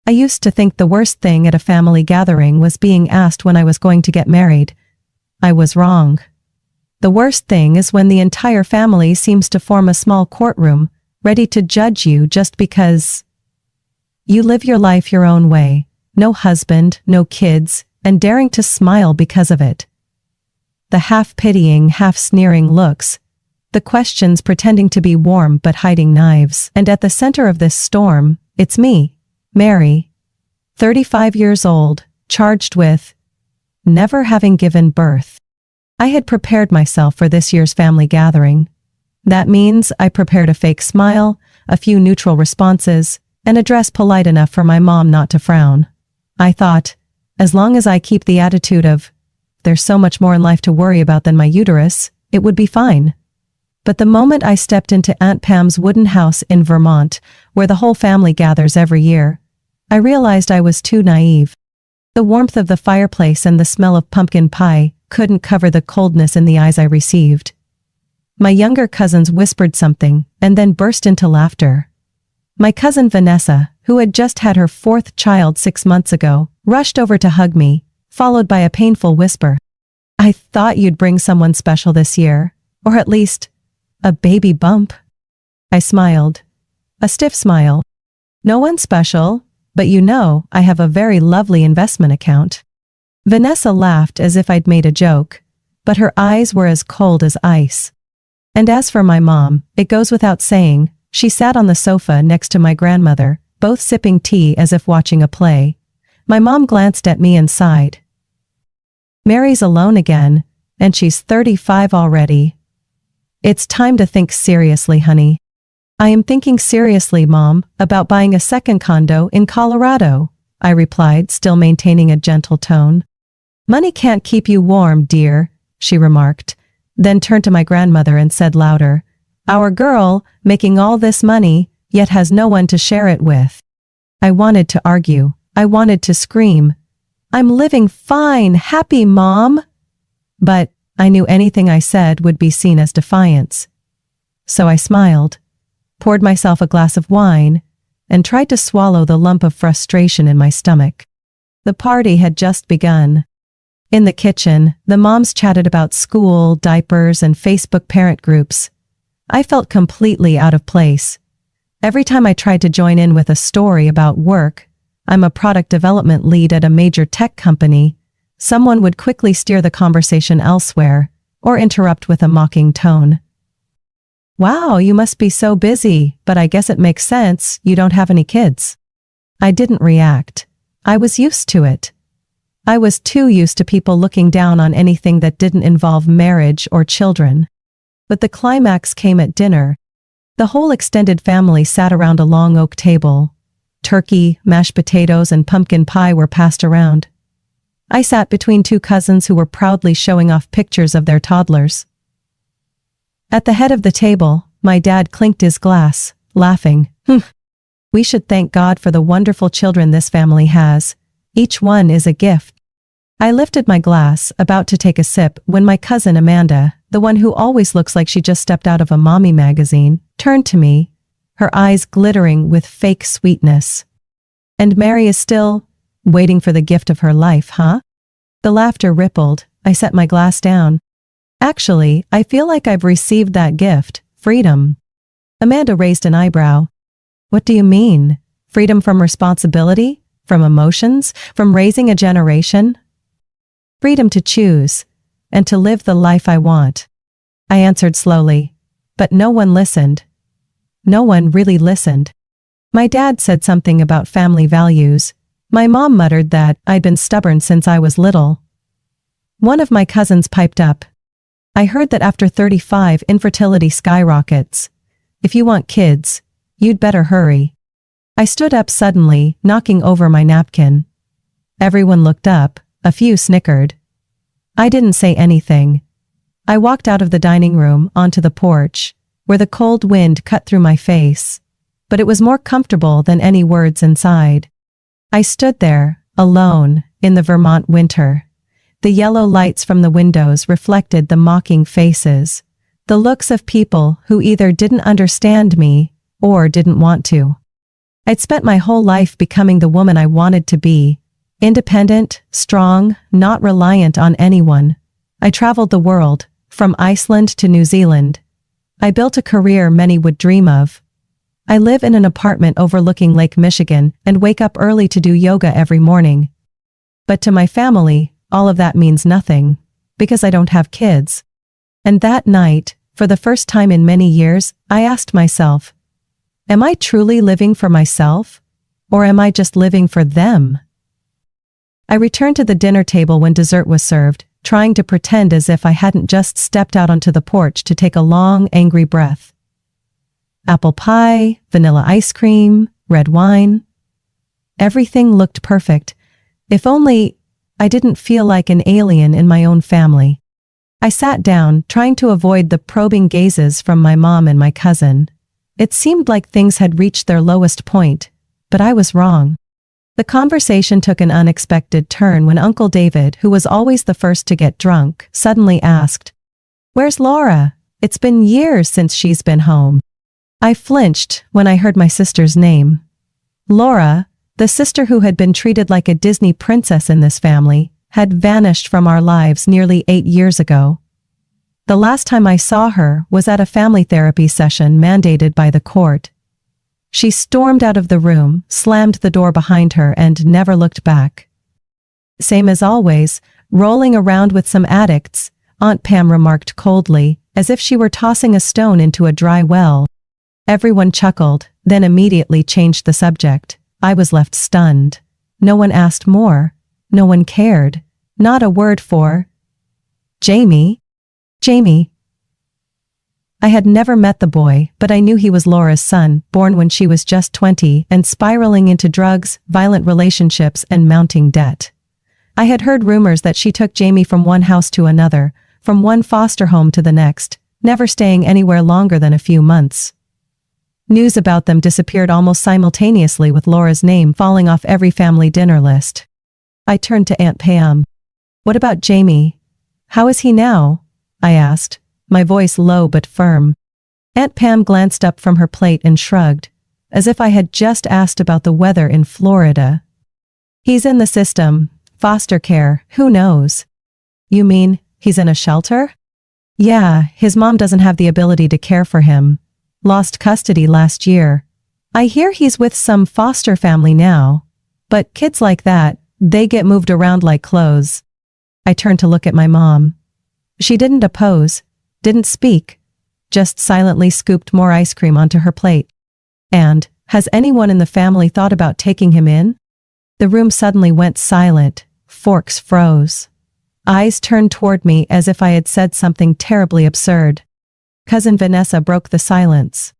I used to think the worst thing at a family gathering was being asked when I was going to get married. I was wrong. The worst thing is when the entire family seems to form a small courtroom, ready to judge you just because you live your life your own way, no husband, no kids, and daring to smile because of it. The half-pitying, half-sneering looks, the questions pretending to be warm but hiding knives, and at the center of this storm, it's me, Mary, 35 years old, charged with never having given birth. I had prepared myself for this year's family gathering. That means I prepared a fake smile, a few neutral responses, and a dress polite enough for my mom not to frown. I thought, as long as I keep the attitude of, there's so much more in life to worry about than my uterus, it would be fine. But the moment I stepped into Aunt Pam's wooden house in Vermont, where the whole family gathers every year, I realized I was too naive. The warmth of the fireplace and the smell of pumpkin pie couldn't cover the coldness in the eyes I received. My younger cousins whispered something and then burst into laughter. My cousin Vanessa, who had just had her 4th child 6 months ago, rushed over to hug me, followed by a painful whisper. I thought you'd bring someone special this year, or at least a baby bump. I smiled. A stiff smile. No one special, but you know, I have a very lovely investment account. Vanessa laughed as if I'd made a joke, but her eyes were as cold as ice. And as for my mom, it goes without saying, she sat on the sofa next to my grandmother, both sipping tea as if watching a play. My mom glanced at me and sighed. Mary's alone again, and she's 35 already. It's time to think seriously, honey. I am thinking seriously, Mom, about buying a second condo in Colorado, I replied, still maintaining a gentle tone. Money can't keep you warm, dear, she remarked, then turned to my grandmother and said louder, our girl, making all this money, yet has no one to share it with. I wanted to argue. I wanted to scream. I'm living fine, happy, Mom. But I knew anything I said would be seen as defiance. So I smiled, poured myself a glass of wine, and tried to swallow the lump of frustration in my stomach. The party had just begun. In the kitchen, the moms chatted about school, diapers, and Facebook parent groups. I felt completely out of place. Every time I tried to join in with a story about work, I'm a product development lead at a major tech company, someone would quickly steer the conversation elsewhere, or interrupt with a mocking tone. Wow, you must be so busy, but I guess it makes sense, you don't have any kids. I didn't react. I was used to it. I was too used to people looking down on anything that didn't involve marriage or children. But the climax came at dinner. The whole extended family sat around a long oak table. Turkey, mashed potatoes, and pumpkin pie were passed around. I sat between two cousins who were proudly showing off pictures of their toddlers. At the head of the table, my dad clinked his glass, laughing. We should thank God for the wonderful children this family has. Each one is a gift. I lifted my glass, about to take a sip, when my cousin Amanda, the one who always looks like she just stepped out of a mommy magazine, turned to me, her eyes glittering with fake sweetness. And Mary is still waiting for the gift of her life, huh? The laughter rippled. I set my glass down. Actually, I feel like I've received that gift, freedom. Amanda raised an eyebrow. What do you mean? Freedom from responsibility? From emotions? From raising a generation? Freedom to choose, and to live the life I want. I answered slowly, but no one listened. No one really listened. My dad said something about family values. My mom muttered that I'd been stubborn since I was little. One of my cousins piped up. I heard that after 35, infertility skyrockets. If you want kids, you'd better hurry. I stood up suddenly, knocking over my napkin. Everyone looked up, a few snickered. I didn't say anything. I walked out of the dining room onto the porch, where the cold wind cut through my face, but it was more comfortable than any words inside. I stood there, alone, in the Vermont winter. The yellow lights from the windows reflected the mocking faces, the looks of people who either didn't understand me or didn't want to. I'd spent my whole life becoming the woman I wanted to be. Independent, strong, not reliant on anyone. I traveled the world, from Iceland to New Zealand. I built a career many would dream of. I live in an apartment overlooking Lake Michigan and wake up early to do yoga every morning. But to my family, all of that means nothing, because I don't have kids. And that night, for the first time in many years, I asked myself, am I truly living for myself? Or am I just living for them? I returned to the dinner table when dessert was served, trying to pretend as if I hadn't just stepped out onto the porch to take a long, angry breath. Apple pie, vanilla ice cream, red wine. Everything looked perfect. If only I didn't feel like an alien in my own family. I sat down, trying to avoid the probing gazes from my mom and my cousin. It seemed like things had reached their lowest point, but I was wrong. The conversation took an unexpected turn when Uncle David, who was always the first to get drunk, suddenly asked, "Where's Laura? It's been years since she's been home." I flinched when I heard my sister's name. Laura, the sister who had been treated like a Disney princess in this family, had vanished from our lives nearly 8 years ago. The last time I saw her was at a family therapy session mandated by the court. She stormed out of the room, slammed the door behind her, and never looked back. "Same as always, rolling around with some addicts," Aunt Pam remarked coldly, as if she were tossing a stone into a dry well. Everyone chuckled, then immediately changed the subject. I was left stunned. No one asked more. No one cared. Not a word for Jamie. Jamie. I had never met the boy, but I knew he was Laura's son, born when she was just 20 and spiraling into drugs, violent relationships, and mounting debt. I had heard rumors that she took Jamie from one house to another, from one foster home to the next, never staying anywhere longer than a few months. News about them disappeared almost simultaneously, with Laura's name falling off every family dinner list. I turned to Aunt Pam. "What about Jamie? How is he now?" I asked, my voice low but firm. Aunt Pam glanced up from her plate and shrugged, as if I had just asked about the weather in Florida. "He's in the system. Foster care, who knows?" "You mean, he's in a shelter?" "Yeah, his mom doesn't have the ability to care for him. Lost custody last year. I hear he's with some foster family now. But kids like that, they get moved around like clothes." I turned to look at my mom. She didn't oppose, didn't speak, just silently scooped more ice cream onto her plate. "And, has anyone in the family thought about taking him in?" The room suddenly went silent, forks froze. Eyes turned toward me as if I had said something terribly absurd. Cousin Vanessa broke the silence.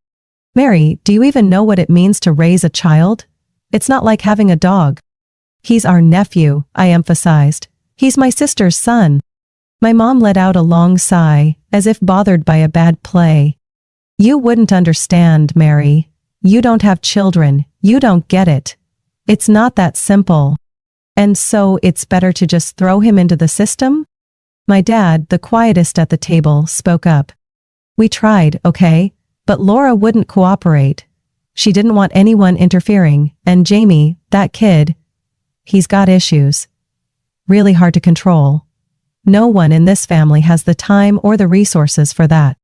"Mary, do you even know what it means to raise a child? It's not like having a dog." "He's our nephew," I emphasized. "He's my sister's son." My mom let out a long sigh, as if bothered by a bad play. "You wouldn't understand, Mary. You don't have children, you don't get it. It's not that simple. And so it's better to just throw him into the system?" My dad, the quietest at the table, spoke up. "We tried, okay? But Laura wouldn't cooperate. She didn't want anyone interfering, and Jamie, that kid, he's got issues. Really hard to control. No one in this family has the time or the resources for that."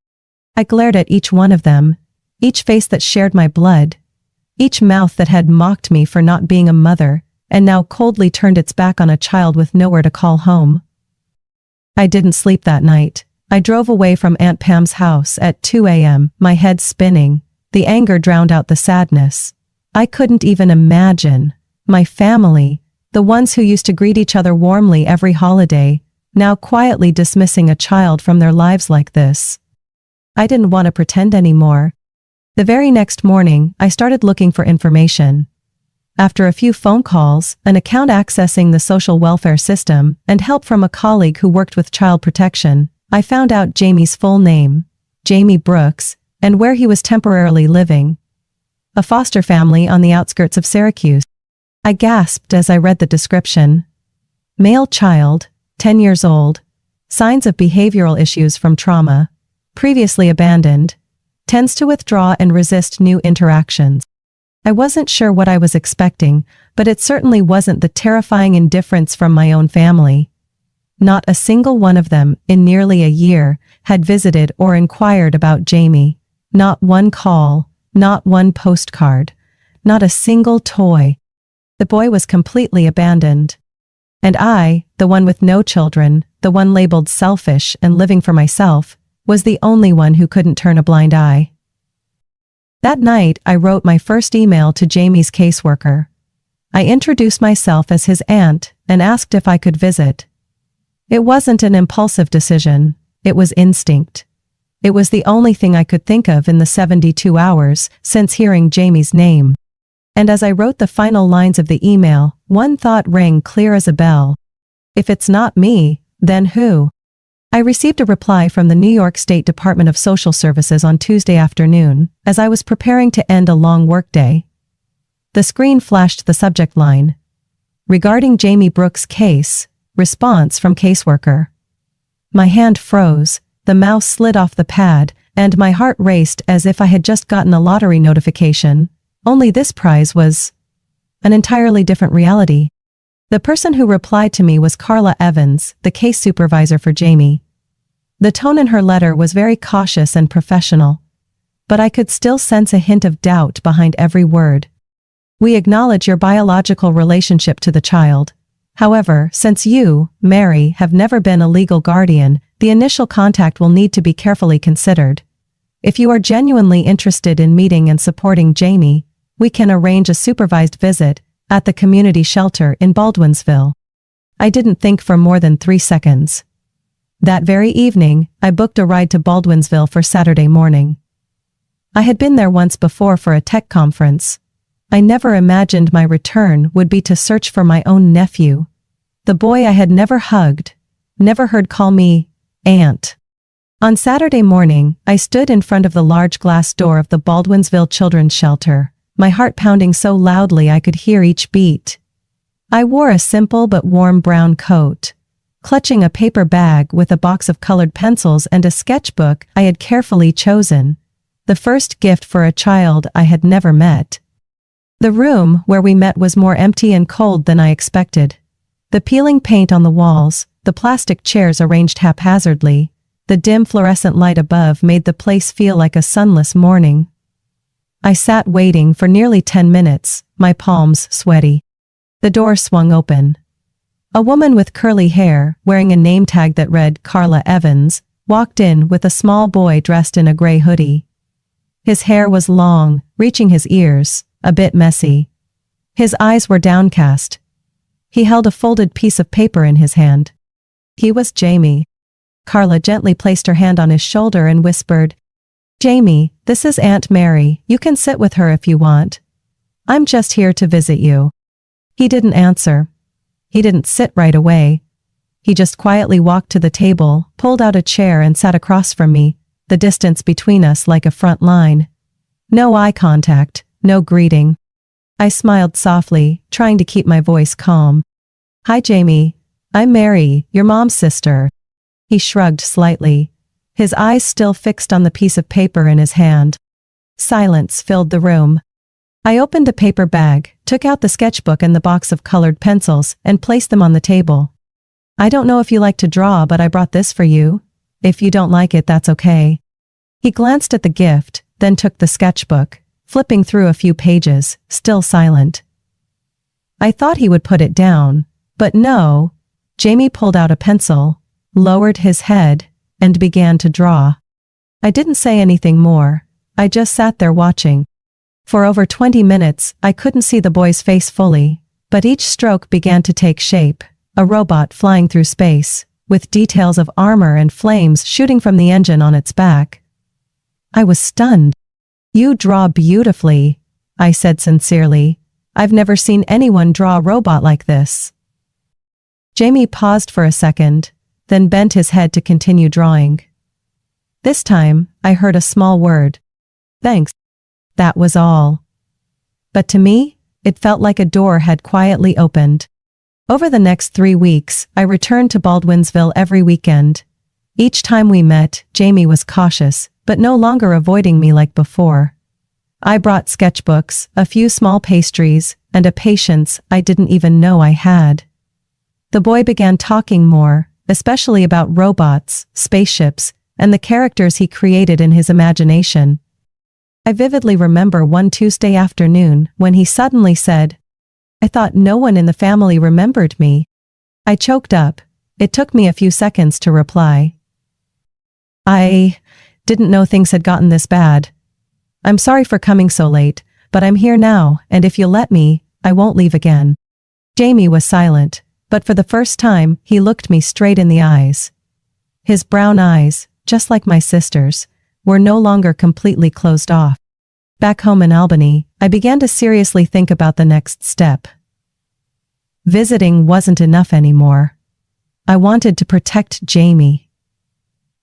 I glared at each one of them, each face that shared my blood, each mouth that had mocked me for not being a mother, and now coldly turned its back on a child with nowhere to call home. I didn't sleep that night. I drove away from Aunt Pam's house at 2 a.m., my head spinning. The anger drowned out the sadness. I couldn't even imagine. My family, the ones who used to greet each other warmly every holiday, now quietly dismissing a child from their lives like this. I didn't want to pretend anymore. The very next morning, I started looking for information. After a few phone calls, an account accessing the social welfare system, and help from a colleague who worked with child protection, I found out Jamie's full name, Jamie Brooks, and where he was temporarily living. A foster family on the outskirts of Syracuse. I gasped as I read the description. Male child, 10 years old, signs of behavioral issues from trauma, previously abandoned, tends to withdraw and resist new interactions. I wasn't sure what I was expecting, but it certainly wasn't the terrifying indifference from my own family. Not a single one of them, in nearly a year, had visited or inquired about Jamie. Not one call, not one postcard, not a single toy. The boy was completely abandoned. And I, the one with no children, the one labeled selfish and living for myself, was the only one who couldn't turn a blind eye. That night, I wrote my first email to Jamie's caseworker. I introduced myself as his aunt and asked if I could visit. It wasn't an impulsive decision, it was instinct. It was the only thing I could think of in the 72 hours since hearing Jamie's name. And as I wrote the final lines of the email, one thought rang clear as a bell. If it's not me, then who? I received a reply from the New York State Department of Social Services on Tuesday afternoon, as I was preparing to end a long workday. The screen flashed the subject line. Regarding Jamie Brooks' case, response from caseworker. My hand froze, the mouse slid off the pad, and my heart raced as if I had just gotten a lottery notification, only this prize was an entirely different reality. The person who replied to me was Carla Evans, the case supervisor for Jamie. The tone in her letter was very cautious and professional, but I could still sense a hint of doubt behind every word. We acknowledge your biological relationship to the child. However, since you, Mary, have never been a legal guardian, the initial contact will need to be carefully considered. If you are genuinely interested in meeting and supporting Jamie, we can arrange a supervised visit at the community shelter in Baldwinsville. I didn't think for more than 3 seconds. That very evening, I booked a ride to Baldwinsville for Saturday morning. I had been there once before for a tech conference. I never imagined my return would be to search for my own nephew, the boy I had never hugged, never heard call me Aunt. On Saturday morning, I stood in front of the large glass door of the Baldwinsville Children's Shelter, my heart pounding so loudly I could hear each beat. I wore a simple but warm brown coat, clutching a paper bag with a box of colored pencils and a sketchbook I had carefully chosen, the first gift for a child I had never met. The room where we met was more empty and cold than I expected. The peeling paint on the walls, the plastic chairs arranged haphazardly, the dim fluorescent light above made the place feel like a sunless morning. I sat waiting for nearly 10 minutes, my palms sweaty. The door swung open. A woman with curly hair, wearing a name tag that read Carla Evans, walked in with a small boy dressed in a gray hoodie. His hair was long, reaching his ears, a bit messy. His eyes were downcast. He held a folded piece of paper in his hand. He was Jamie. Carla gently placed her hand on his shoulder and whispered, "Jamie, this is Aunt Mary. You can sit with her if you want. I'm just here to visit you." He didn't answer. He didn't sit right away. He just quietly walked to the table, pulled out a chair and sat across from me, the distance between us like a front line. No eye contact, no greeting. I smiled softly, trying to keep my voice calm. "Hi Jamie, I'm Mary, your mom's sister." He shrugged slightly, his eyes still fixed on the piece of paper in his hand. Silence filled the room. I opened a paper bag, took out the sketchbook and the box of colored pencils, and placed them on the table. "I don't know if you like to draw, but I brought this for you. If you don't like it, that's okay." He glanced at the gift, then took the sketchbook, flipping through a few pages, still silent. I thought he would put it down, but no. Jamie pulled out a pencil, lowered his head, and began to draw. I didn't say anything more. I just sat there watching. For over 20 minutes, I couldn't see the boy's face fully, but each stroke began to take shape, a robot flying through space, with details of armor and flames shooting from the engine on its back. I was stunned. "You draw beautifully," I said sincerely. "I've never seen anyone draw a robot like this." Jamie paused for a second, then bent his head to continue drawing. This time, I heard a small word. "Thanks." That was all. But to me, it felt like a door had quietly opened. Over the next 3 weeks, I returned to Baldwinsville every weekend. Each time we met, Jamie was cautious, but no longer avoiding me like before. I brought sketchbooks, a few small pastries, and a patience I didn't even know I had. The boy began talking more, especially about robots, spaceships, and the characters he created in his imagination. I vividly remember one Tuesday afternoon when he suddenly said, "I thought no one in the family remembered me." I choked up. It took me a few seconds to reply. "I didn't know things had gotten this bad. I'm sorry for coming so late, but I'm here now, and if you'll let me, I won't leave again." Jamie was silent, but for the first time, he looked me straight in the eyes. His brown eyes, just like my sister's, were no longer completely closed off. Back home in Albany, I began to seriously think about the next step. Visiting wasn't enough anymore. I wanted to protect Jamie.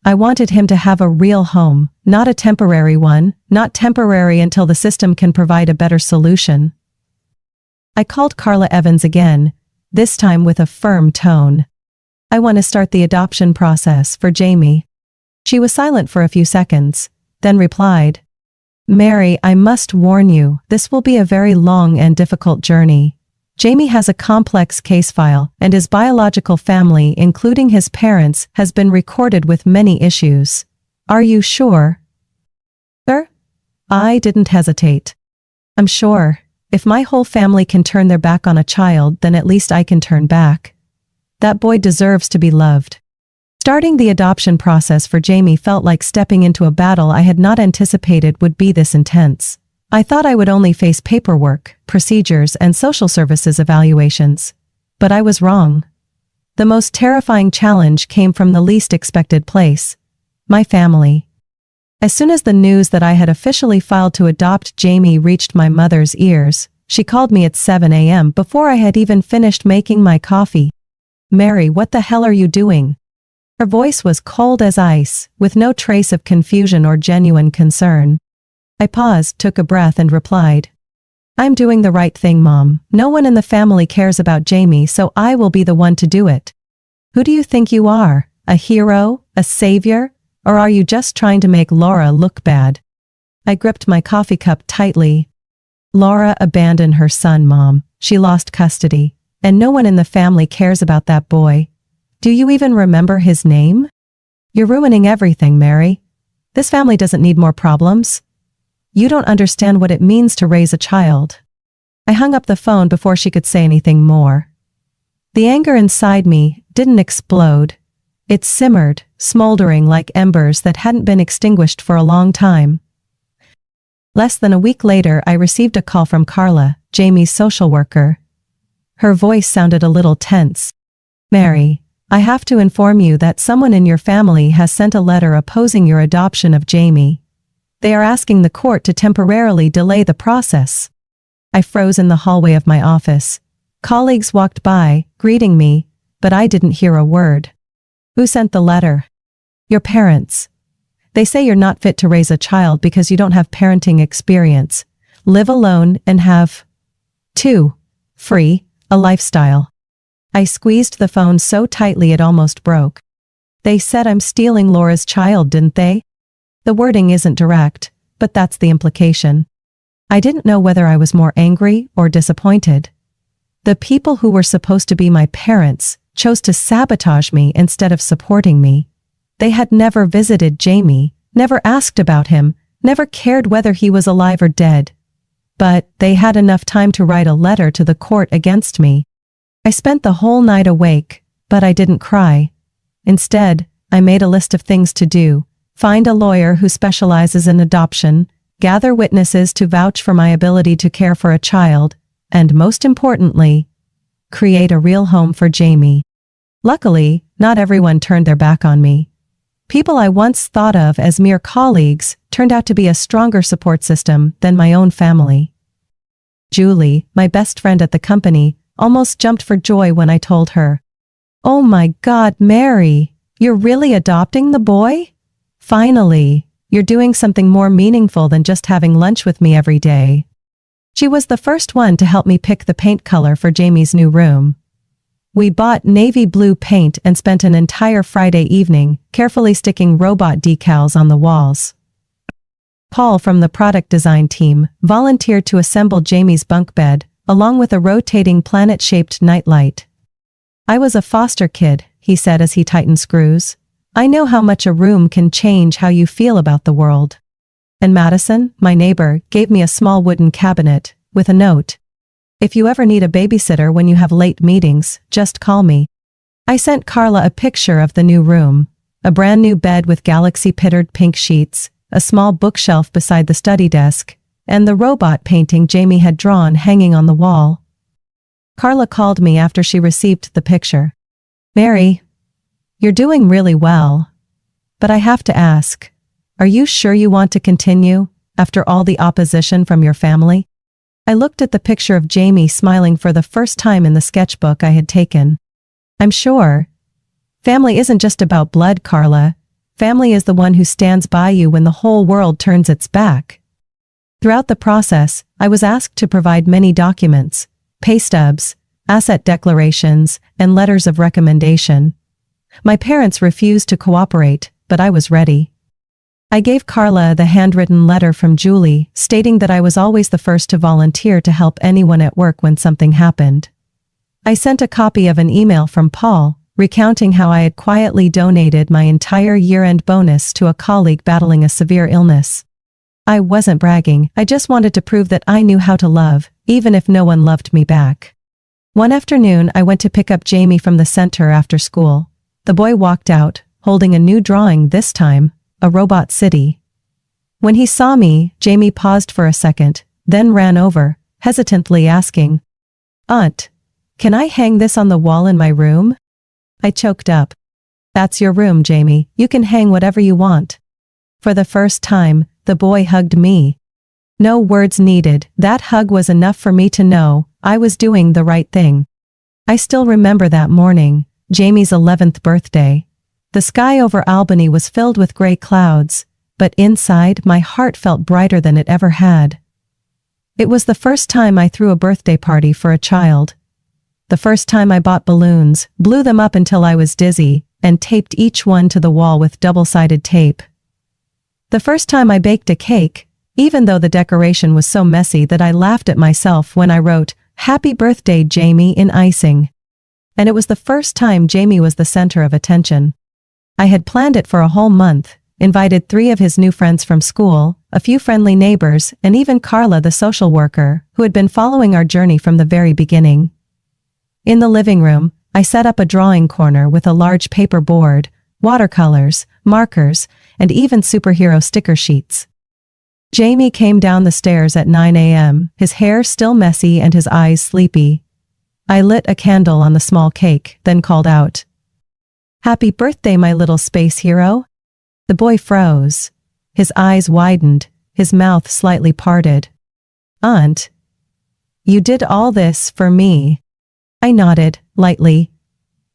I wanted him to have a real home, not a temporary one, not temporary until the system can provide a better solution. I called Carla Evans again, this time with a firm tone. "I want to start the adoption process for Jamie." She was silent for a few seconds, then replied, "Mary, I must warn you, this will be a very long and difficult journey. Jamie has a complex case file, and his biological family, including his parents, has been recorded with many issues. Are you sure?" "Sir?" I didn't hesitate. "I'm sure. If my whole family can turn their back on a child, then at least I can turn back. That boy deserves to be loved." Starting the adoption process for Jamie felt like stepping into a battle I had not anticipated would be this intense. I thought I would only face paperwork, procedures, and social services evaluations. But I was wrong. The most terrifying challenge came from the least expected place: my family. As soon as the news that I had officially filed to adopt Jamie reached my mother's ears, she called me at 7 a.m. before I had even finished making my coffee. "Mary, what the hell are you doing?" Her voice was cold as ice, with no trace of confusion or genuine concern. I paused, took a breath, and replied, "I'm doing the right thing, Mom. No one in the family cares about Jamie, so I will be the one to do it." "Who do you think you are? A hero? A savior? Or are you just trying to make Laura look bad?" I gripped my coffee cup tightly. "Laura abandoned her son, Mom. She lost custody. And no one in the family cares about that boy. Do you even remember his name? You're ruining everything, Mary. This family doesn't need more problems. You don't understand what it means to raise a child." I hung up the phone before she could say anything more. The anger inside me didn't explode. It simmered, smoldering like embers that hadn't been extinguished for a long time. Less than a week later, I received a call from Carla, Jamie's social worker. Her voice sounded a little tense. "Mary, I have to inform you that someone in your family has sent a letter opposing your adoption of Jamie. They are asking the court to temporarily delay the process." I froze in the hallway of my office. Colleagues walked by, greeting me, but I didn't hear a word. "Who sent the letter?" "Your parents. They say you're not fit to raise a child because you don't have parenting experience, live alone, and have a lifestyle." I squeezed the phone so tightly it almost broke. "They said I'm stealing Laura's child, didn't they?" The wording isn't direct, but that's the implication. I didn't know whether I was more angry or disappointed. The people who were supposed to be my parents chose to sabotage me instead of supporting me. They had never visited Jamie, never asked about him, never cared whether he was alive or dead. But they had enough time to write a letter to the court against me. I spent the whole night awake, but I didn't cry. Instead, I made a list of things to do: find a lawyer who specializes in adoption, gather witnesses to vouch for my ability to care for a child, and most importantly, create a real home for Jamie. Luckily, not everyone turned their back on me. People I once thought of as mere colleagues turned out to be a stronger support system than my own family. Julie, my best friend at the company, almost jumped for joy when I told her, "Oh my God, Mary, you're really adopting the boy? Finally, you're doing something more meaningful than just having lunch with me every day." She was the first one to help me pick the paint color for Jamie's new room. We bought navy blue paint and spent an entire Friday evening carefully sticking robot decals on the walls. Paul from the product design team, volunteered to assemble Jamie's bunk bed, along with a rotating planet-shaped nightlight. "I was a foster kid," he said as he tightened screws. "I know how much a room can change how you feel about the world." And Madison, my neighbor, gave me a small wooden cabinet, with a note. "If you ever need a babysitter when you have late meetings, just call me." I sent Carla a picture of the new room. A brand new bed with galaxy-pittered pink sheets, a small bookshelf beside the study desk, and the robot painting Jamie had drawn hanging on the wall. Carla called me after she received the picture. "Mary, you're doing really well. But I have to ask, are you sure you want to continue, after all the opposition from your family?" I looked at the picture of Jamie smiling for the first time in the sketchbook I had taken. "I'm sure. Family isn't just about blood, Carla. Family is the one who stands by you when the whole world turns its back." Throughout the process, I was asked to provide many documents, pay stubs, asset declarations, and letters of recommendation. My parents refused to cooperate, but I was ready. I gave Carla the handwritten letter from Julie, stating that I was always the first to volunteer to help anyone at work when something happened. I sent a copy of an email from Paul, recounting how I had quietly donated my entire year-end bonus to a colleague battling a severe illness. I wasn't bragging, I just wanted to prove that I knew how to love, even if no one loved me back. One afternoon, I went to pick up Jamie from the center after school. The boy walked out, holding a new drawing this time, a robot city. When he saw me, Jamie paused for a second, then ran over, hesitantly asking, "Aunt, can I hang this on the wall in my room?" I choked up. "That's your room, Jamie. You can hang whatever you want." For the first time, the boy hugged me. No words needed, that hug was enough for me to know I was doing the right thing. I still remember that morning, Jamie's 11th birthday. The sky over Albany was filled with gray clouds, but inside my heart felt brighter than it ever had. It was the first time I threw a birthday party for a child. The first time I bought balloons, blew them up until I was dizzy, and taped each one to the wall with double-sided tape. The first time I baked a cake, even though the decoration was so messy that I laughed at myself when I wrote, "Happy birthday, Jamie," in icing. And it was the first time Jamie was the center of attention. I had planned it for a whole month, invited 3 of his new friends from school, a few friendly neighbors, and even Carla, the social worker, who had been following our journey from the very beginning. In the living room, I set up a drawing corner with a large paper board, watercolors, markers, and even superhero sticker sheets. Jamie came down the stairs at 9 a.m., his hair still messy and his eyes sleepy. I lit a candle on the small cake, then called out, "Happy birthday, my little space hero." The boy froze. His eyes widened, his mouth slightly parted. "Aunt, you did all this for me." I nodded, lightly.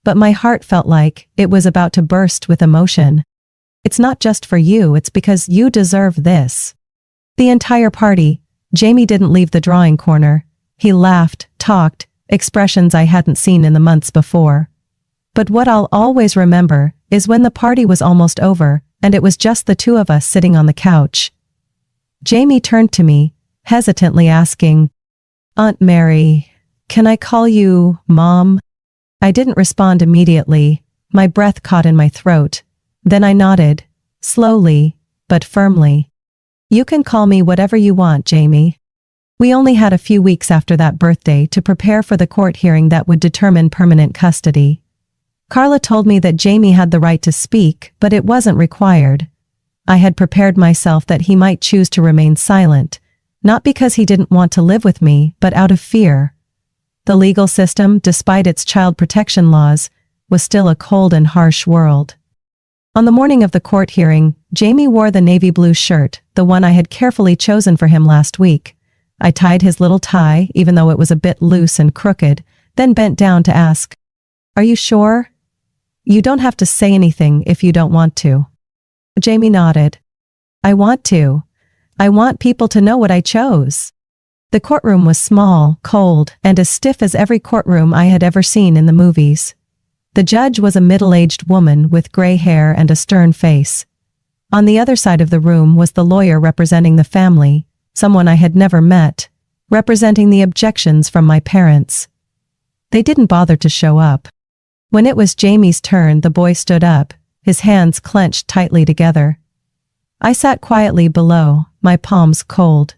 But my heart felt like it was about to burst with emotion. "It's not just for you, it's because you deserve this." The entire party, Jamie didn't leave the drawing corner. He laughed, talked, expressions I hadn't seen in the months before. But what I'll always remember is when the party was almost over, and it was just the 2 of us sitting on the couch. Jamie turned to me, hesitantly asking, "Aunt Mary, can I call you Mom?" I didn't respond immediately. My breath caught in my throat. Then I nodded, slowly, but firmly. "You can call me whatever you want, Jamie." We only had a few weeks after that birthday to prepare for the court hearing that would determine permanent custody. Carla told me that Jamie had the right to speak, but it wasn't required. I had prepared myself that he might choose to remain silent, not because he didn't want to live with me, but out of fear. The legal system, despite its child protection laws, was still a cold and harsh world. On the morning of the court hearing, Jamie wore the navy blue shirt, the one I had carefully chosen for him last week. I tied his little tie, even though it was a bit loose and crooked, then bent down to ask, "Are you sure? You don't have to say anything if you don't want to." Jamie nodded. "I want to. I want people to know what I chose." The courtroom was small, cold, and as stiff as every courtroom I had ever seen in the movies. The judge was a middle-aged woman with gray hair and a stern face. On the other side of the room was the lawyer representing the family, someone I had never met, representing the objections from my parents. They didn't bother to show up. When it was Jamie's turn, the boy stood up, his hands clenched tightly together. I sat quietly below, my palms cold.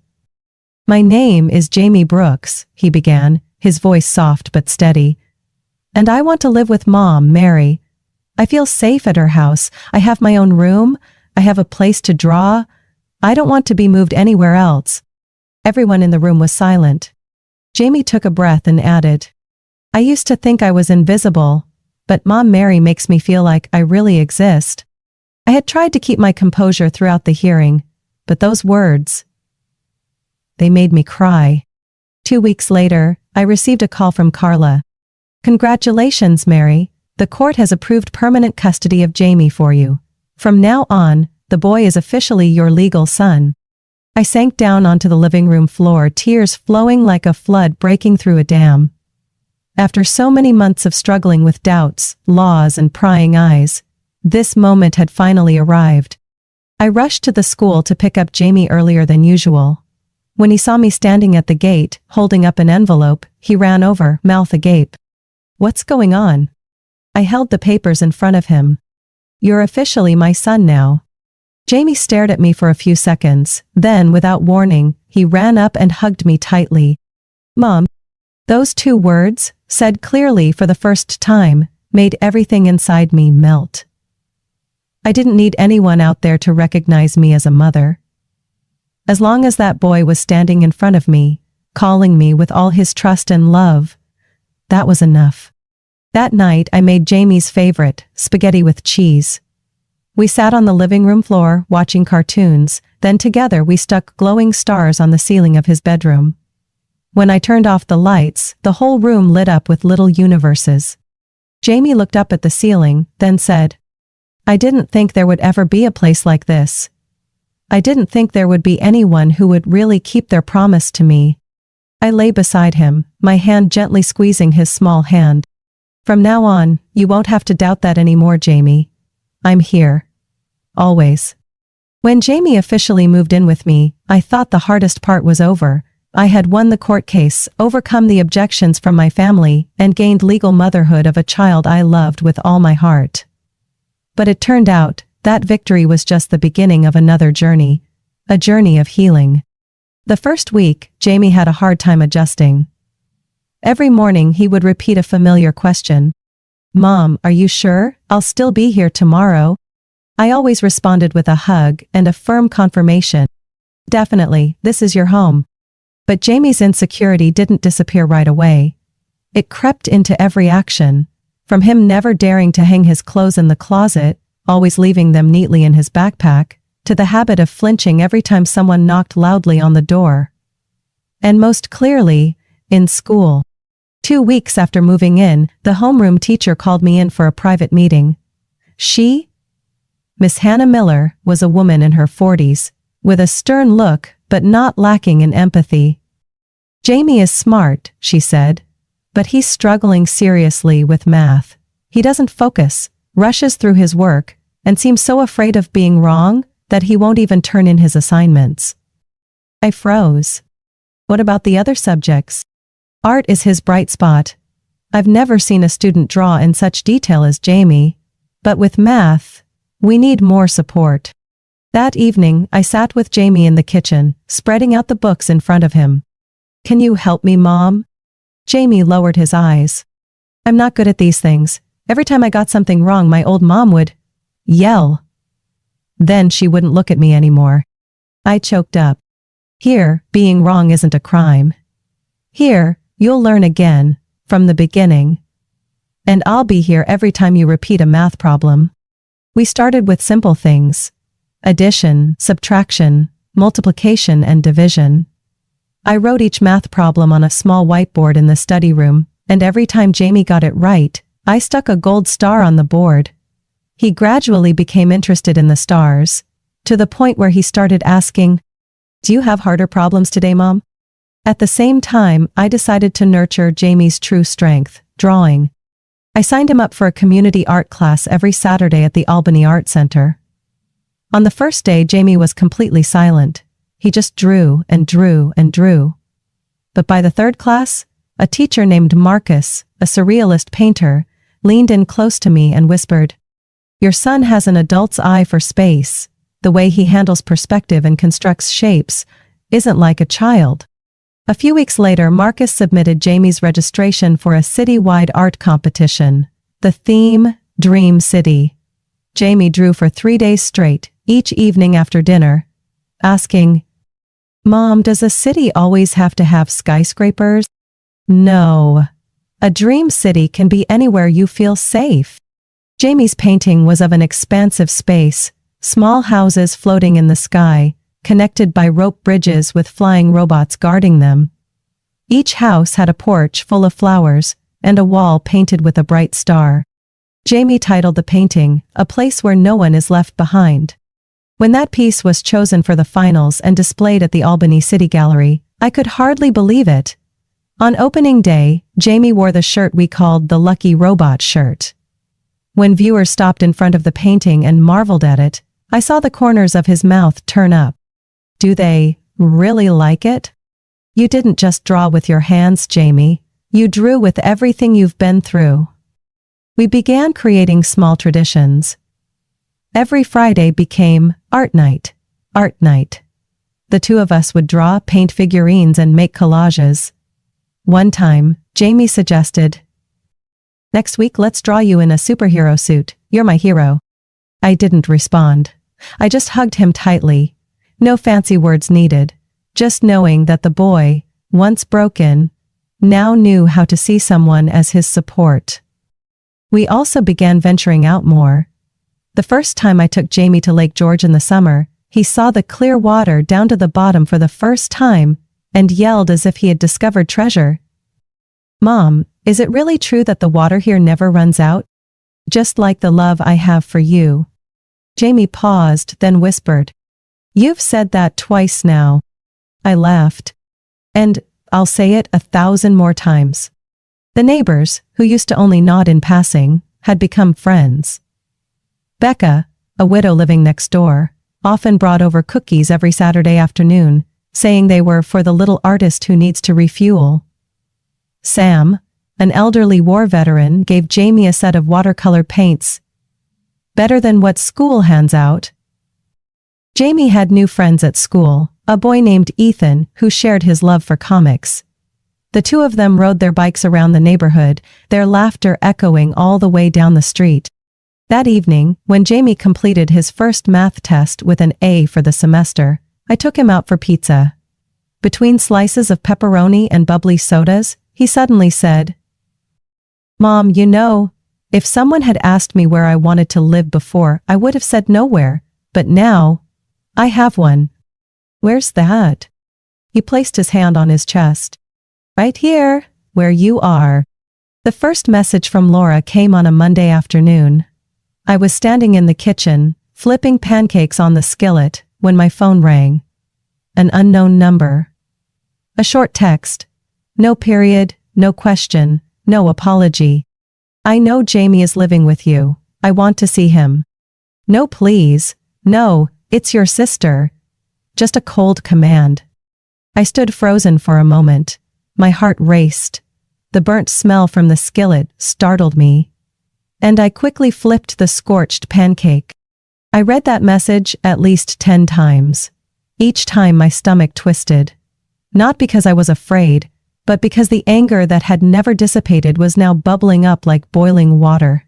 "My name is Jamie Brooks," he began, his voice soft but steady. "And I want to live with Mom, Mary. I feel safe at her house. I have my own room. I have a place to draw. I don't want to be moved anywhere else." Everyone in the room was silent. Jamie took a breath and added, "I used to think I was invisible, but Mom Mary makes me feel like I really exist." I had tried to keep my composure throughout the hearing, but those words, they made me cry. 2 weeks later, I received a call from Carla. "Congratulations, Mary. The court has approved permanent custody of Jamie for you. From now on, the boy is officially your legal son." I sank down onto the living room floor, tears flowing like a flood breaking through a dam. After so many months of struggling with doubts, laws, and prying eyes, this moment had finally arrived. I rushed to the school to pick up Jamie earlier than usual. When he saw me standing at the gate, holding up an envelope, he ran over, mouth agape. "What's going on?" I held the papers in front of him. "You're officially my son now." Jamie stared at me for a few seconds, then, without warning, he ran up and hugged me tightly. "Mom." Those 2 words, said clearly for the first time, made everything inside me melt. I didn't need anyone out there to recognize me as a mother. As long as that boy was standing in front of me, calling me with all his trust and love, that was enough. That night I made Jamie's favorite, spaghetti with cheese. We sat on the living room floor watching cartoons, then together we stuck glowing stars on the ceiling of his bedroom. When I turned off the lights, the whole room lit up with little universes. Jamie looked up at the ceiling, then said, "I didn't think there would ever be a place like this. I didn't think there would be anyone who would really keep their promise to me." I lay beside him, my hand gently squeezing his small hand. "From now on, you won't have to doubt that anymore, Jamie. I'm here. Always." When Jamie officially moved in with me, I thought the hardest part was over. I had won the court case, overcome the objections from my family, and gained legal motherhood of a child I loved with all my heart. But it turned out, that victory was just the beginning of another journey, a journey of healing. The first week, Jamie had a hard time adjusting. Every morning he would repeat a familiar question. "Mom, are you sure? I'll still be here tomorrow." I always responded with a hug and a firm confirmation. "Definitely, this is your home." But Jamie's insecurity didn't disappear right away. It crept into every action, from him never daring to hang his clothes in the closet, always leaving them neatly in his backpack, to the habit of flinching every time someone knocked loudly on the door. And most clearly, in school. 2 weeks after moving in, the homeroom teacher called me in for a private meeting. She, Miss Hannah Miller, was a woman in her 40s, with a stern look, but not lacking in empathy. "Jamie is smart," she said, "but he's struggling seriously with math. He doesn't focus, rushes through his work, and seems so afraid of being wrong that he won't even turn in his assignments." I froze. "What about the other subjects?" "Art is his bright spot. I've never seen a student draw in such detail as Jamie. But with math, we need more support." That evening, I sat with Jamie in the kitchen, spreading out the books in front of him. "Can you help me, Mom?" Jamie lowered his eyes. "I'm not good at these things. Every time I got something wrong, my old mom would yell. Then she wouldn't look at me anymore." I choked up. "Here, being wrong isn't a crime. Here, you'll learn again, from the beginning. And I'll be here every time you repeat a math problem." We started with simple things: addition, subtraction, multiplication, and division. I wrote each math problem on a small whiteboard in the study room, and every time Jamie got it right, I stuck a gold star on the board. He gradually became interested in the stars, to the point where he started asking, "Do you have harder problems today, Mom?" At the same time, I decided to nurture Jamie's true strength, drawing. I signed him up for a community art class every Saturday at the Albany Art Center. On the first day, Jamie was completely silent. He just drew and drew and drew. But by the third class, a teacher named Marcus, a surrealist painter, leaned in close to me and whispered, "Your son has an adult's eye for space. The way he handles perspective and constructs shapes isn't like a child." A few weeks later, Marcus submitted Jamie's registration for a city-wide art competition. The theme, Dream City. Jamie drew for 3 days straight, each evening after dinner, asking, "Mom, does a city always have to have skyscrapers?" "No. A dream city can be anywhere you feel safe." Jamie's painting was of an expansive space, small houses floating in the sky, connected by rope bridges with flying robots guarding them. Each house had a porch full of flowers and a wall painted with a bright star. Jamie titled the painting, "A Place Where No One Is Left Behind." When that piece was chosen for the finals and displayed at the Albany City Gallery, I could hardly believe it. On opening day, Jamie wore the shirt we called the Lucky Robot shirt. When viewers stopped in front of the painting and marveled at it, I saw the corners of his mouth turn up. "Do they really like it?" "You didn't just draw with your hands, Jamie. You drew with everything you've been through." We began creating small traditions. Every Friday became art night. Art night. The two of us would draw, paint figurines, and make collages. One time, Jamie suggested, "Next week let's draw you in a superhero suit. You're my hero." I didn't respond. I just hugged him tightly. No fancy words needed. Just knowing that the boy, once broken, now knew how to see someone as his support. We also began venturing out more. The first time I took Jamie to Lake George in the summer, he saw the clear water down to the bottom for the first time and yelled as if he had discovered treasure. "Mom, is it really true that the water here never runs out? Just like the love I have for you." Jamie paused, then whispered, "You've said that twice now." I laughed. "And I'll say it 1,000 more times." The neighbors, who used to only nod in passing, had become friends. Becca, a widow living next door, often brought over cookies every Saturday afternoon, saying they were for the little artist who needs to refuel. Sam, an elderly war veteran, gave Jamie a set of watercolor paints. "Better than what school hands out." Jamie had new friends at school, a boy named Ethan who shared his love for comics. The two of them rode their bikes around the neighborhood, their laughter echoing all the way down the street. That evening, when Jamie completed his first math test with an A for the semester, I took him out for pizza. Between slices of pepperoni and bubbly sodas, he suddenly said, "Mom, you know, if someone had asked me where I wanted to live before, I would have said nowhere, but now, I have one." "Where's that?" He placed his hand on his chest. "Right here, where you are." The first message from Laura came on a Monday afternoon. I was standing in the kitchen, flipping pancakes on the skillet, when my phone rang. An unknown number. A short text. No period, no question, no apology. "I know Jamie is living with you. I want to see him." "No, please. No, it's your sister." Just a cold command. I stood frozen for a moment. My heart raced. The burnt smell from the skillet startled me. And I quickly flipped the scorched pancake. I read that message at least 10 times. Each time my stomach twisted. Not because I was afraid, but because the anger that had never dissipated was now bubbling up like boiling water.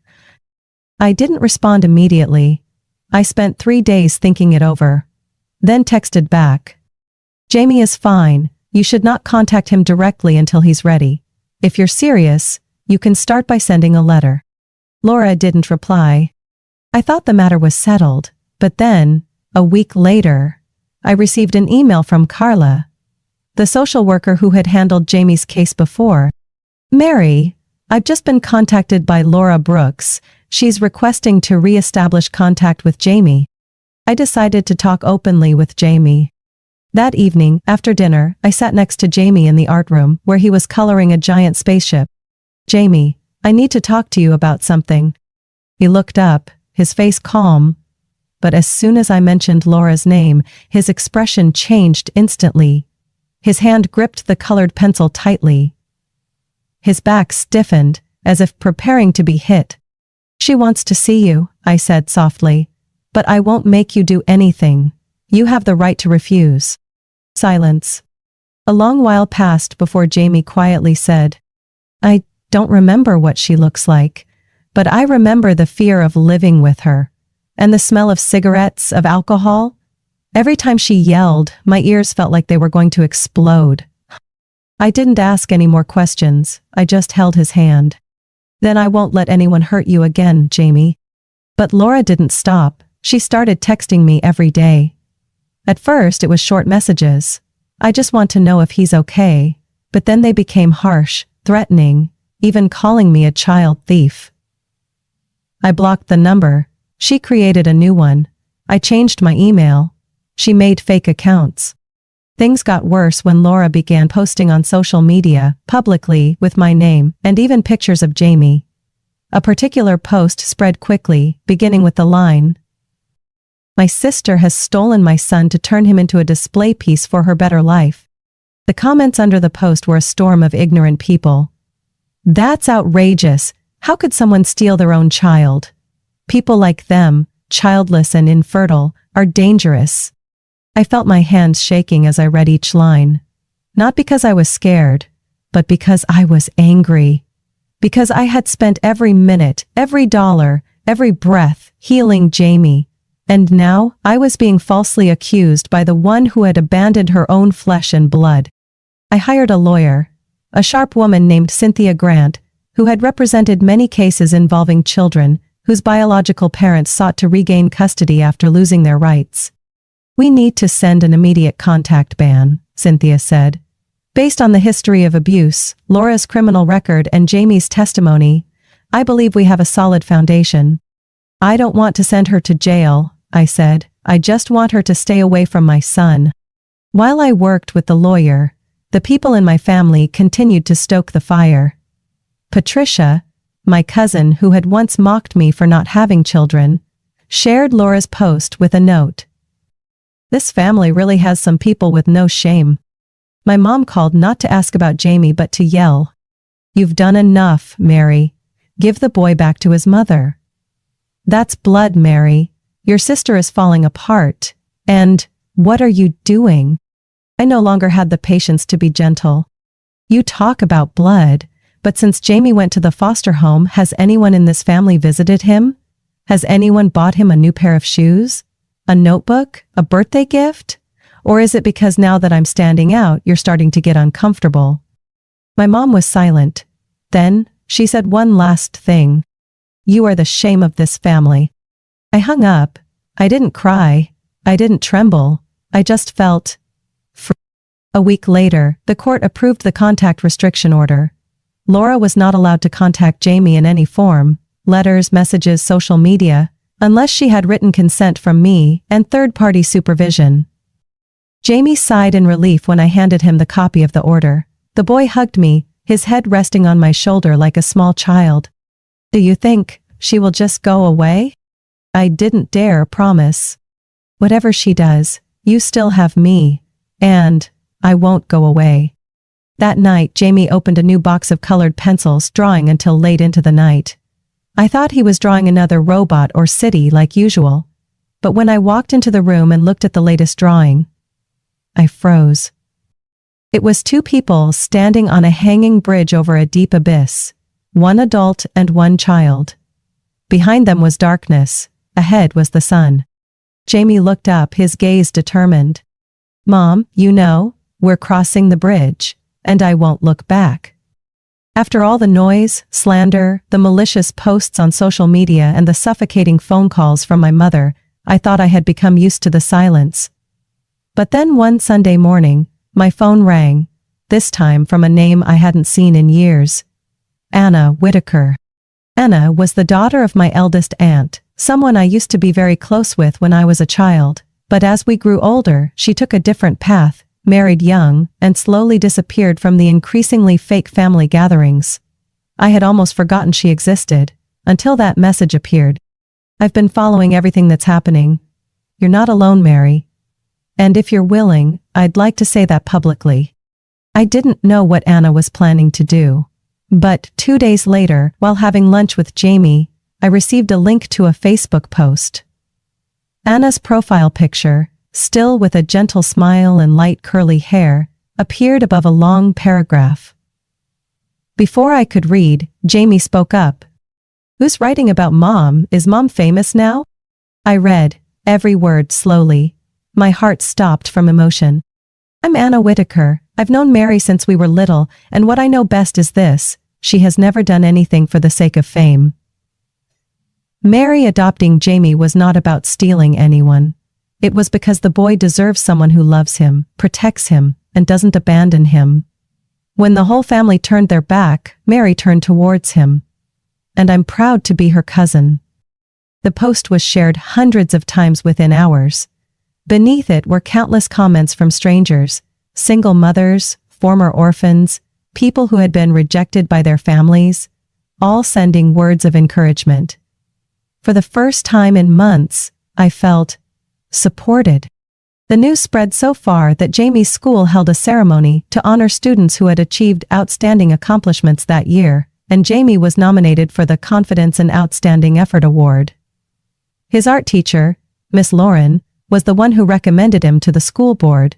I didn't respond immediately. I spent 3 days thinking it over. Then texted back. "Jamie is fine. You should not contact him directly until he's ready. If you're serious, you can start by sending a letter." Laura didn't reply. I thought the matter was settled, but then, a week later, I received an email from Carla, the social worker who had handled Jamie's case before. "Mary, I've just been contacted by Laura Brooks. She's requesting to re-establish contact with Jamie." I decided to talk openly with Jamie. That evening, after dinner, I sat next to Jamie in the art room where he was coloring a giant spaceship. "Jamie, I need to talk to you about something." He looked up, his face calm. but as soon as I mentioned Laura's name, his expression changed instantly. His hand gripped the colored pencil tightly. His back stiffened, as if preparing to be hit. "She wants to see you," I said softly. "But I won't make you do anything. You have the right to refuse." Silence. A long while passed before Jamie quietly said, "I don't remember what she looks like, but I remember the fear of living with her. And the smell of cigarettes, of alcohol. Every time she yelled, my ears felt like they were going to explode." I didn't ask any more questions, I just held his hand. "Then I won't let anyone hurt you again, Jamie." But Laura didn't stop. She started texting me every day. At first it was short messages. "I just want to know if he's okay." But then they became harsh, threatening, even calling me a child thief. I blocked the number. She created a new one. I changed my email. She made fake accounts. Things got worse when Laura began posting on social media, publicly, with my name, and even pictures of Jamie. A particular post spread quickly, beginning with the line, "My sister has stolen my son to turn him into a display piece for her better life." The comments under the post were a storm of ignorant people. "That's outrageous. How could someone steal their own child? People like them, childless and infertile, are dangerous." I felt my hands shaking as I read each line. Not because I was scared, but because I was angry. Because I had spent every minute, every dollar, every breath healing Jamie. And now I was being falsely accused by the one who had abandoned her own flesh and blood. I hired a lawyer, a sharp woman named Cynthia Grant, who had represented many cases involving children whose biological parents sought to regain custody after losing their rights. "We need to send an immediate contact ban," Cynthia said. "Based on the history of abuse, Laura's criminal record, and Jamie's testimony, I believe we have a solid foundation." "I don't want to send her to jail," I said. "I just want her to stay away from my son." While I worked with the lawyer, the people in my family continued to stoke the fire. Patricia, my cousin who had once mocked me for not having children, shared Laura's post with a note. "This family really has some people with no shame." My mom called not to ask about Jamie but to yell, "You've done enough, Mary. Give the boy back to his mother." "That's blood, Mary. Your sister is falling apart. And what are you doing?" I no longer had the patience to be gentle. "You talk about blood, but since Jamie went to the foster home, has anyone in this family visited him? Has anyone bought him a new pair of shoes? A notebook? A birthday gift? Or is it because now that I'm standing out, you're starting to get uncomfortable?" My mom was silent. Then, she said one last thing. "You are the shame of this family." I hung up. I didn't cry. I didn't tremble. I just felt free. A week later, the court approved the contact restriction order. Laura was not allowed to contact Jamie in any form, letters, messages, social media, unless she had written consent from me and third-party supervision. Jamie sighed in relief when I handed him the copy of the order. The boy hugged me, his head resting on my shoulder like a small child. "Do you think she will just go away?" I didn't dare promise. "Whatever she does, you still have me. And I won't go away." That night, Jamie opened a new box of colored pencils, drawing until late into the night. I thought he was drawing another robot or city like usual. But when I walked into the room and looked at the latest drawing, I froze. It was two people standing on a hanging bridge over a deep abyss, one adult and one child. Behind them was darkness, ahead was the sun. Jamie looked up, his gaze determined. "Mom, you know, we're crossing the bridge, and I won't look back." After all the noise, slander, the malicious posts on social media and the suffocating phone calls from my mother, I thought I had become used to the silence. But then one Sunday morning, my phone rang, this time from a name I hadn't seen in years. Anna Whitaker. Anna was the daughter of my eldest aunt, someone I used to be very close with when I was a child, but as we grew older, she took a different path, married young, and slowly disappeared from the increasingly fake family gatherings. I had almost forgotten she existed, until that message appeared. "I've been following everything that's happening. "You're not alone, Mary. And if you're willing, I'd like to say that publicly." I didn't know what Anna was planning to do. But 2 days later, while having lunch with Jamie, I received a link to a Facebook post. Anna's profile picture, still with a gentle smile and light curly hair, appeared above a long paragraph. Before I could read, Jamie spoke up. "Who's writing about Mom? Is Mom famous now?" I read every word slowly. My heart stopped from emotion. "I'm Anna Whitaker. I've known Mary since we were little, and what I know best is this: she has never done anything for the sake of fame." Mary adopting Jamie was not about stealing anyone. It was because the boy deserves someone who loves him, protects him, and doesn't abandon him. When the whole family turned their back, Mary turned towards him. And I'm proud to be her cousin. The post was shared hundreds of times within hours. Beneath it were countless comments from strangers, single mothers, former orphans, people who had been rejected by their families, all sending words of encouragement. For the first time in months, I felt supported. The news spread so far that Jamie's school held a ceremony to honor students who had achieved outstanding accomplishments that year, and Jamie was nominated for the Confidence and Outstanding Effort Award. His art teacher, Miss Lauren, was the one who recommended him to the school board.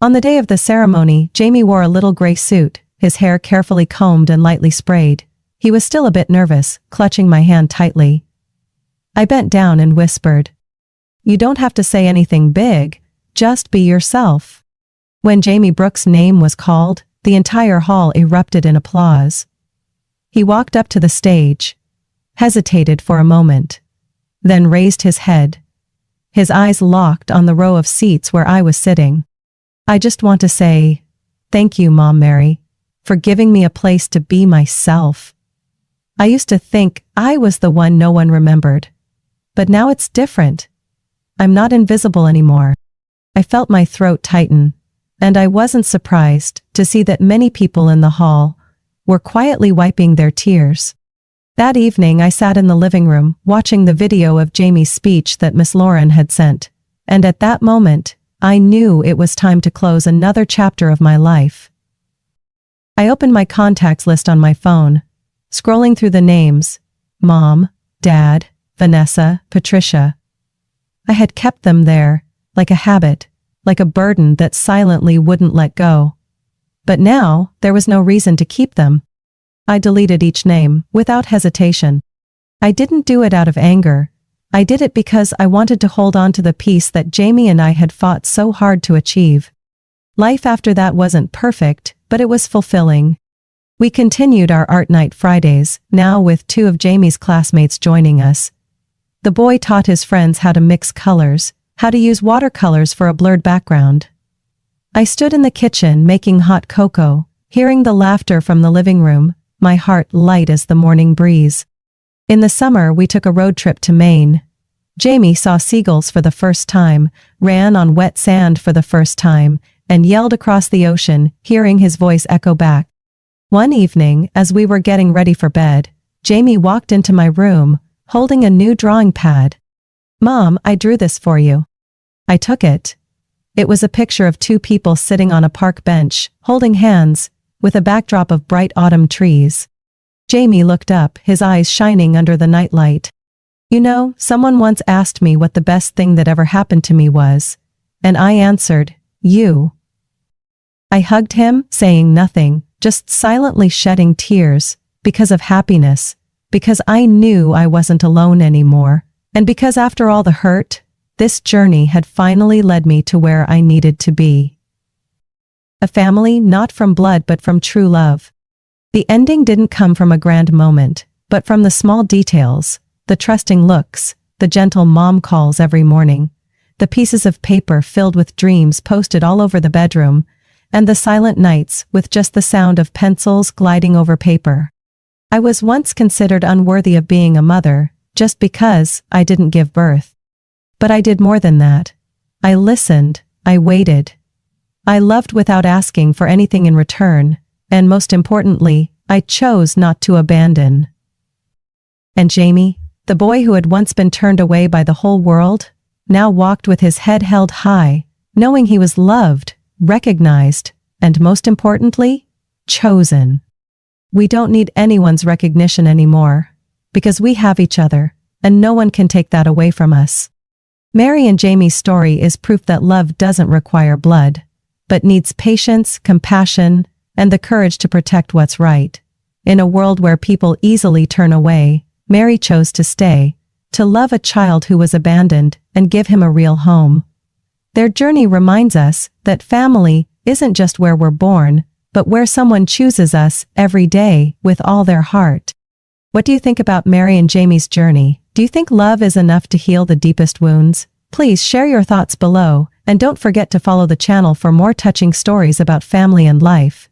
On the day of the ceremony, Jamie wore a little gray suit, his hair carefully combed and lightly sprayed. He was still a bit nervous, clutching my hand tightly. I bent down and whispered, "You don't have to say anything big, just be yourself." When Jamie Brooks' name was called, the entire hall erupted in applause. He walked up to the stage, hesitated for a moment, then raised his head. His eyes locked on the row of seats where I was sitting. "I just want to say, thank you, Mom Mary, for giving me a place to be myself. I used to think I was the one no one remembered. But now it's different. I'm not invisible anymore." I felt my throat tighten, and I wasn't surprised to see that many people in the hall were quietly wiping their tears. That evening I sat in the living room, watching the video of Jamie's speech that Miss Lauren had sent, and at that moment, I knew it was time to close another chapter of my life. I opened my contacts list on my phone, scrolling through the names: Mom, Dad, Vanessa, Patricia. I had kept them there, like a habit, like a burden that silently wouldn't let go. But now, there was no reason to keep them. I deleted each name, without hesitation. I didn't do it out of anger. I did it because I wanted to hold on to the peace that Jamie and I had fought so hard to achieve. Life after that wasn't perfect, but it was fulfilling. We continued our art night Fridays, now with 2 of Jamie's classmates joining us. The boy taught his friends how to mix colors, how to use watercolors for a blurred background. I stood in the kitchen making hot cocoa, hearing the laughter from the living room, my heart light as the morning breeze. In the summer, we took a road trip to Maine. Jamie saw seagulls for the first time, ran on wet sand for the first time, and yelled across the ocean, hearing his voice echo back. One evening, as we were getting ready for bed, Jamie walked into my room, holding a new drawing pad. "Mom, I drew this for you." I took it. It was a picture of 2 people sitting on a park bench, holding hands, with a backdrop of bright autumn trees. Jamie looked up, his eyes shining under the nightlight. "You know, someone once asked me what the best thing that ever happened to me was, and I answered, you." I hugged him, saying nothing, just silently shedding tears, because of happiness, because I knew I wasn't alone anymore, and because after all the hurt, this journey had finally led me to where I needed to be. A family not from blood but from true love. The ending didn't come from a grand moment, but from the small details, the trusting looks, the gentle mom calls every morning, the pieces of paper filled with dreams posted all over the bedroom, and the silent nights with just the sound of pencils gliding over paper. I was once considered unworthy of being a mother, just because I didn't give birth. But I did more than that. I listened, I waited. I loved without asking for anything in return, and most importantly, I chose not to abandon. And Jamie, the boy who had once been turned away by the whole world, now walked with his head held high, knowing he was loved, recognized, and most importantly, chosen. We don't need anyone's recognition anymore, because we have each other, and no one can take that away from us. Mary and Jamie's story is proof that love doesn't require blood, but needs patience, compassion, and the courage to protect what's right. In a world where people easily turn away, Mary chose to stay, to love a child who was abandoned and give him a real home. Their journey reminds us that family isn't just where we're born, but where someone chooses us every day with all their heart. What do you think about Mary and Jamie's journey? Do you think love is enough to heal the deepest wounds? Please share your thoughts below, and don't forget to follow the channel for more touching stories about family and life.